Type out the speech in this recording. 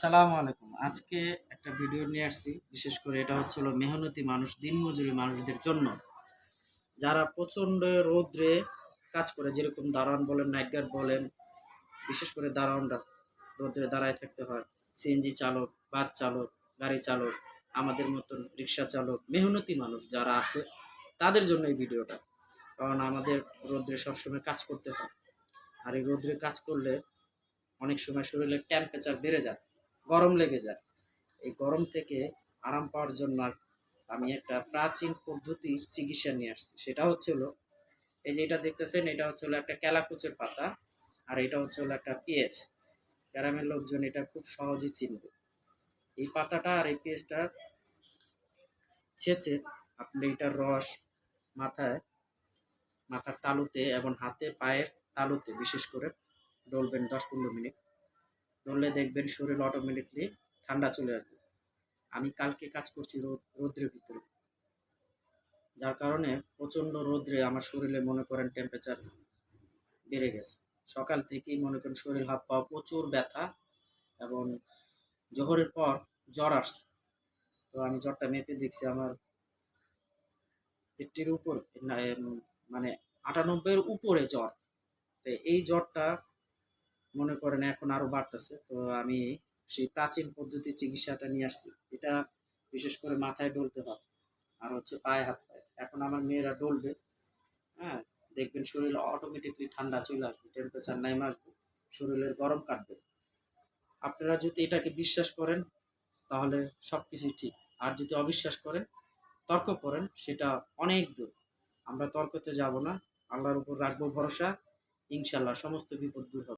আসসালামু আলাইকুম। আজকে একটা ভিডিও নিয়ে আসছি। বিশেষ করে এটা হচ্ছে হলো মেহনতি মানুষ, দিনমজুরি মানুষদের জন্য। যারা প্রচণ্ড রৌদ্রে কাজ করে, যেরকম দারোয়ান বলেন, নাইট গার্ড বলেন, বিশেষ করে দারোয়ানরা রৌদ্রে দাঁড়ায় থাকতে হয়। সিএনজি চালক, বাস চালক, গাড়ি চালক, আমাদের মতন রিক্সা চালক, মেহনতি মানুষ যারা আছে তাদের জন্য এই ভিডিওটা। কারণ আমাদের রৌদ্রে সবসময় কাজ করতে হয়। আর এই রৌদ্রে কাজ করলে অনেক সময় শরীরের টেম্পারেচার বেড়ে যায়, গরম লেগে যায়। এই গরম থেকে আরাম পাওয়ার জন্য আমি একটা প্রাচীন পদ্ধতির চিকিৎসা নিয়ে আসছি। সেটা হচ্ছে হলো, এই যে এটা দেখতেছেন, এটা হচ্ছে হলো একটা কেলাকুচের পাতা, আর এটা হচ্ছে হলো একটা পেঁয়াজ। গ্রামের লোকজন এটা খুব সহজেই চিনবে। এই পাতাটা আর এই পেঁয়াজটা ছেঁচে আপনি এটার রস মাথায়, মাথার তালুতে এবং হাতে পায়ের তালুতে বিশেষ করে ডলবেন 10-15 মিনিট। ডললে দেখবেন শরীর অটোমেটিকলি ঠান্ডা চলে আসবে। আমি কালকে কাজ করছি রৌদ্রের ভিতরে, যার কারণে প্রচণ্ড রৌদ্রে আমার শরীরে মনে করেন টেম্পারেচার বেড়ে গেছে। সকাল থেকেই মনে করেন শরীর হাত পা প্রচুর ব্যথা, এবং জোহরের পর জ্বর আসছে। তো আমি জ্বরটা মেপে দেখছি আমার 80-র উপর, মানে 98-এর উপরে জ্বর। তো এই জ্বরটা মনে করেন এখন আরও বাড়তেছে। তো আমি সেই প্রাচীন পদ্ধতির চিকিৎসাটা নিয়ে আসছি। এটা বিশেষ করে মাথায় ডলতে হয়, আর হচ্ছে পায়ে হাত পায়ে। এখন আমার মেয়েরা ডলবে, হ্যাঁ, দেখবেন শরীর অটোমেটিকলি ঠান্ডা চলে আসবে, টেম্পারেচার নেমে আসবে, শরীরের গরম কাটবে। আপনারা যদি এটাকে বিশ্বাস করেন তাহলে সব কিছুই ঠিক। আর যদি অবিশ্বাস করেন, তর্ক করেন, সেটা অনেক দূর। আমরা তর্কতে যাব না, আল্লাহর উপর রাখবো ভরসা, ইনশাল্লাহ সমস্ত বিপদ দূর হবে।